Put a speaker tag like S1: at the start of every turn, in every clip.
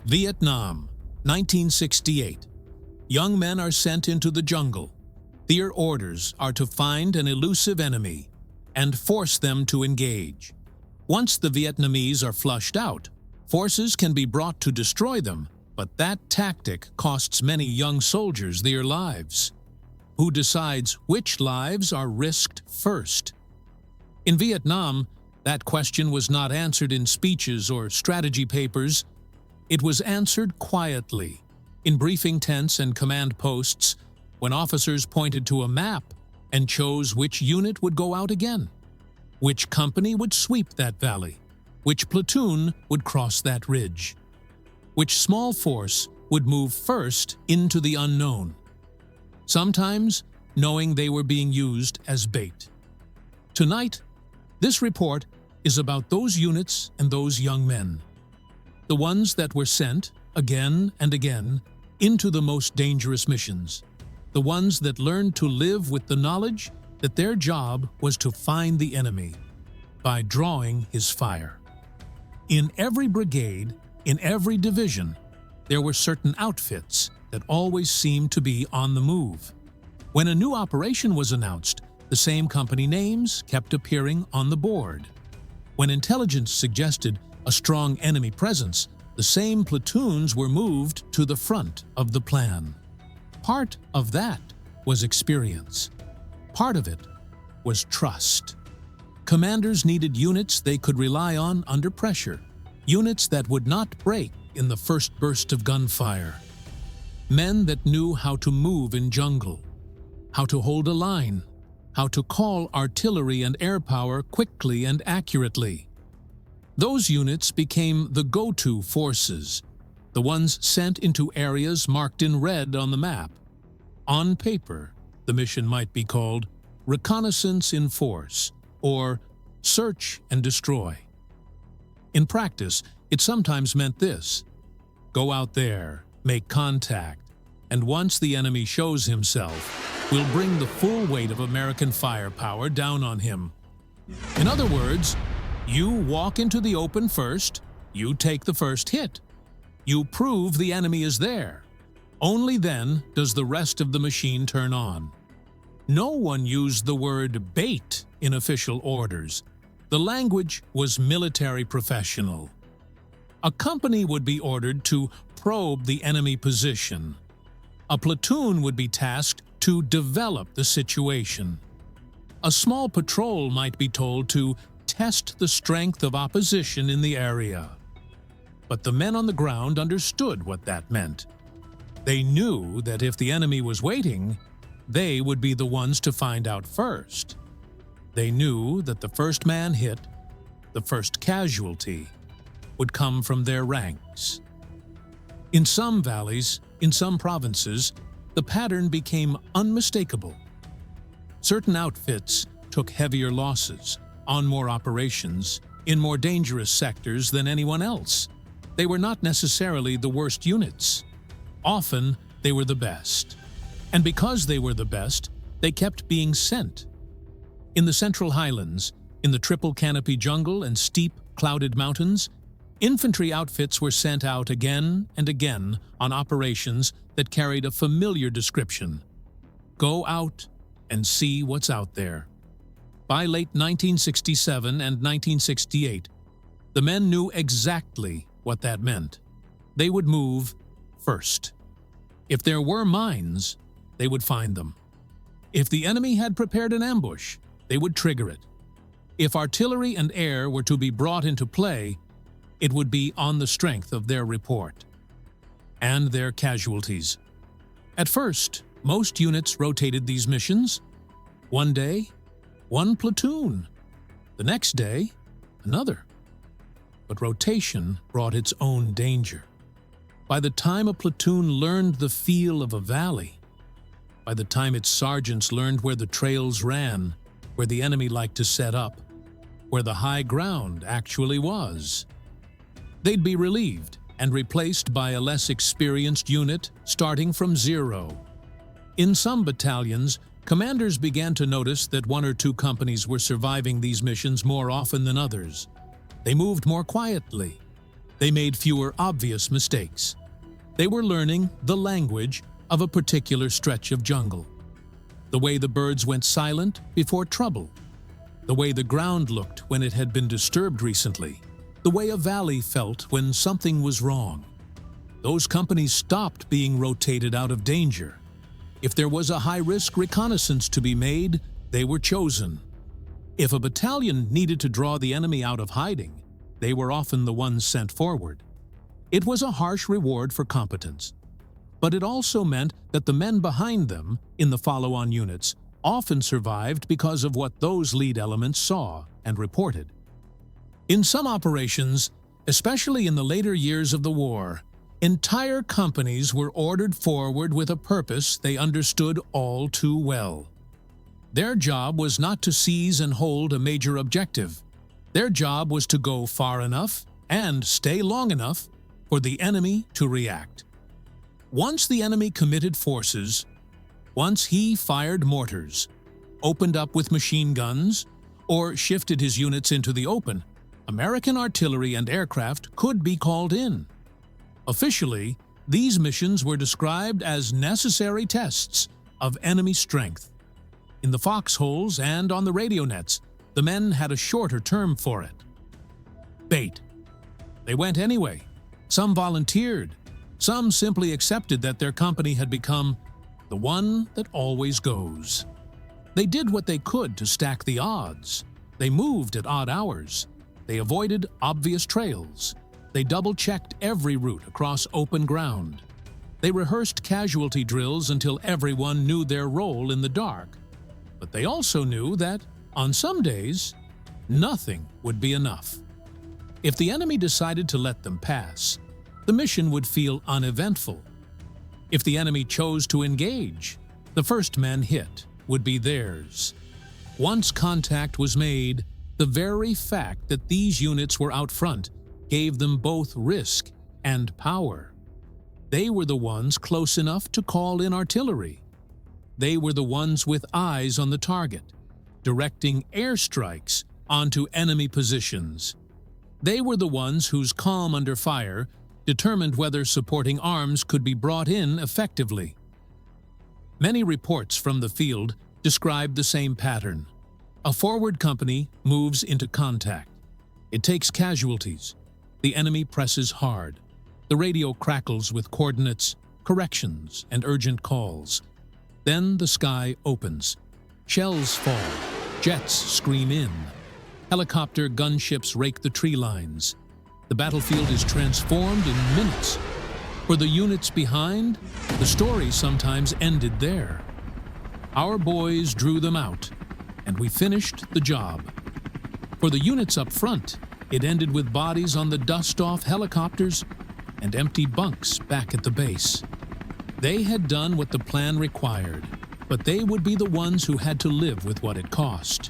S1: Vietnam, 1968. Young men are sent into the jungle. Their orders are to find an elusive enemy and force them to engage. Once the Vietnamese are flushed out, forces can be brought to destroy them, but that tactic costs many young soldiers their lives. Who decides which lives are risked first? In Vietnam, that question was not answered in speeches or strategy papers. It was answered quietly, in briefing tents and command posts, when officers pointed to a map and chose which unit would go out again, which company would sweep that valley, which platoon would cross that ridge, which small force would move first into the unknown, sometimes knowing they were being used as bait. Tonight, this report is about those units and those young men, the ones that were sent, again and again, into the most dangerous missions, the ones that learned to live with the knowledge that their job was to find the enemy by drawing his fire. In every brigade, in every division, there were certain outfits that always seemed to be on the move. When a new operation was announced, the same company names kept appearing on the board. When intelligence suggested a strong enemy presence, the same platoons were moved to the front of the plan. Part of that was experience. Part of it was trust. Commanders needed units they could rely on under pressure, units that would not break in the first burst of gunfire. Men that knew how to move in jungle, how to hold a line, how to call artillery and air power quickly and accurately. Those units became the go-to forces, the ones sent into areas marked in red on the map. On paper, the mission might be called reconnaissance in force or search and destroy. In practice, it sometimes meant this: go out there, make contact, and once the enemy shows himself, we'll bring the full weight of American firepower down on him. In other words, you walk into the open first, you take the first hit. You prove the enemy is there. Only then does the rest of the machine turn on. No one used the word bait in official orders. The language was military professional. A company would be ordered to probe the enemy position. A platoon would be tasked to develop the situation. A small patrol might be told to test the strength of opposition in the area. But the men on the ground understood what that meant. They knew that if the enemy was waiting, they would be the ones to find out first. They knew that the first man hit, the first casualty, would come from their ranks. In some valleys, in some provinces, the pattern became unmistakable. Certain outfits took heavier losses on more operations in more dangerous sectors than anyone else. They were not necessarily the worst units. Often, they were the best. And because they were the best, they kept being sent. In the Central Highlands, in the triple canopy jungle and steep, clouded mountains, infantry outfits were sent out again and again on operations that carried a familiar description: go out and see what's out there. By late 1967 and 1968, the men knew exactly what that meant. They would move first. If there were mines, they would find them. If the enemy had prepared an ambush, they would trigger it. If artillery and air were to be brought into play, it would be on the strength of their report and their casualties. At first, most units rotated these missions. One day, one platoon. The next day, another. But rotation brought its own danger. By the time a platoon learned the feel of a valley, by the time its sergeants learned where the trails ran, where the enemy liked to set up, where the high ground actually was, they'd be relieved and replaced by a less experienced unit starting from zero. In some battalions, commanders began to notice that one or two companies were surviving these missions more often than others. They moved more quietly. They made fewer obvious mistakes. They were learning the language of a particular stretch of jungle. The way the birds went silent before trouble. The way the ground looked when it had been disturbed recently. The way a valley felt when something was wrong. Those companies stopped being rotated out of danger. If there was a high-risk reconnaissance to be made, they were chosen. If a battalion needed to draw the enemy out of hiding, they were often the ones sent forward. It was a harsh reward for competence. But it also meant that the men behind them, in the follow-on units, often survived because of what those lead elements saw and reported. In some operations, especially in the later years of the war, entire companies were ordered forward with a purpose they understood all too well. Their job was not to seize and hold a major objective. Their job was to go far enough and stay long enough for the enemy to react. Once the enemy committed forces, once he fired mortars, opened up with machine guns, or shifted his units into the open, American artillery and aircraft could be called in. Officially, these missions were described as necessary tests of enemy strength. In the foxholes and on the radio nets, the men had a shorter term for it. Bait. They went anyway. Some volunteered. Some simply accepted that their company had become the one that always goes. They did what they could to stack the odds. They moved at odd hours. They avoided obvious trails. They double-checked every route across open ground. They rehearsed casualty drills until everyone knew their role in the dark. But they also knew that, on some days, nothing would be enough. If the enemy decided to let them pass, the mission would feel uneventful. If the enemy chose to engage, the first men hit would be theirs. Once contact was made, the very fact that these units were out front gave them both risk and power. They were the ones close enough to call in artillery. They were the ones with eyes on the target, directing airstrikes onto enemy positions. They were the ones whose calm under fire determined whether supporting arms could be brought in effectively. Many reports from the field describe the same pattern. A forward company moves into contact. It takes casualties. The enemy presses hard. The radio crackles with coordinates, corrections, and urgent calls. Then the sky opens. Shells fall. Jets scream in. Helicopter gunships rake the tree lines. The battlefield is transformed in minutes. For the units behind, the story sometimes ended there. Our boys drew them out, and we finished the job. For the units up front, it ended with bodies on the dust-off helicopters and empty bunks back at the base. They had done what the plan required, but they would be the ones who had to live with what it cost.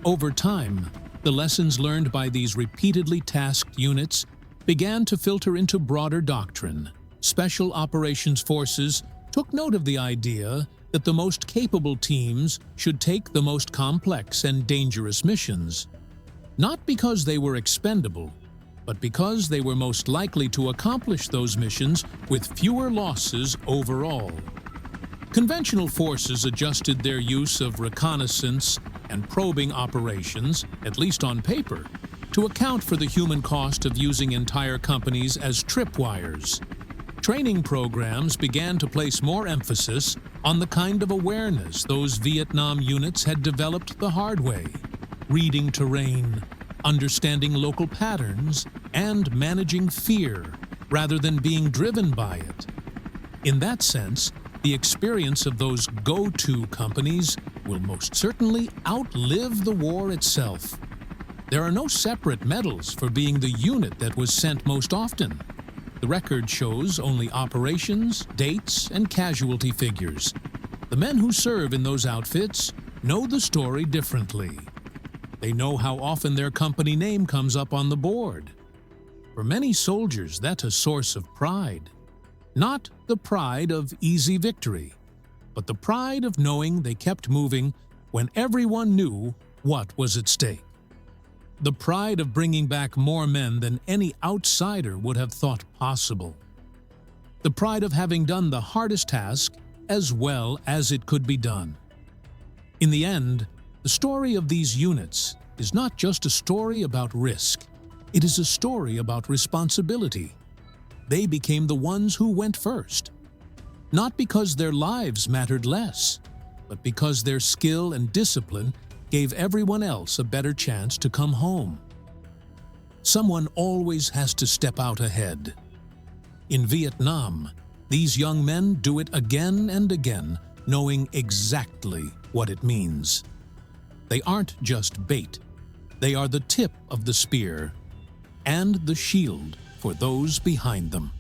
S1: Over time, the lessons learned by these repeatedly tasked units began to filter into broader doctrine. Special Operations Forces took note of the idea that the most capable teams should take the most complex and dangerous missions, not because they were expendable, but because they were most likely to accomplish those missions with fewer losses overall. Conventional forces adjusted their use of reconnaissance and probing operations, at least on paper, to account for the human cost of using entire companies as tripwires. Training programs began to place more emphasis on the kind of awareness those Vietnam units had developed the hard way, reading terrain, understanding local patterns, and managing fear rather than being driven by it. In that sense, the experience of those go-to companies will most certainly outlive the war itself. There are no separate medals for being the unit that was sent most often. The record shows only operations, dates, and casualty figures. The men who serve in those outfits know the story differently. They know how often their company name comes up on the board. For many soldiers, that's a source of pride. Not the pride of easy victory, but the pride of knowing they kept moving when everyone knew what was at stake. The pride of bringing back more men than any outsider would have thought possible. The pride of having done the hardest task as well as it could be done. In the end, the story of these units is not just a story about risk. It is a story about responsibility. They became the ones who went first, not because their lives mattered less, but because their skill and discipline gave everyone else a better chance to come home. Someone always has to step out ahead. In Vietnam, these young men do it again and again, knowing exactly what it means. They aren't just bait. They are the tip of the spear and the shield for those behind them.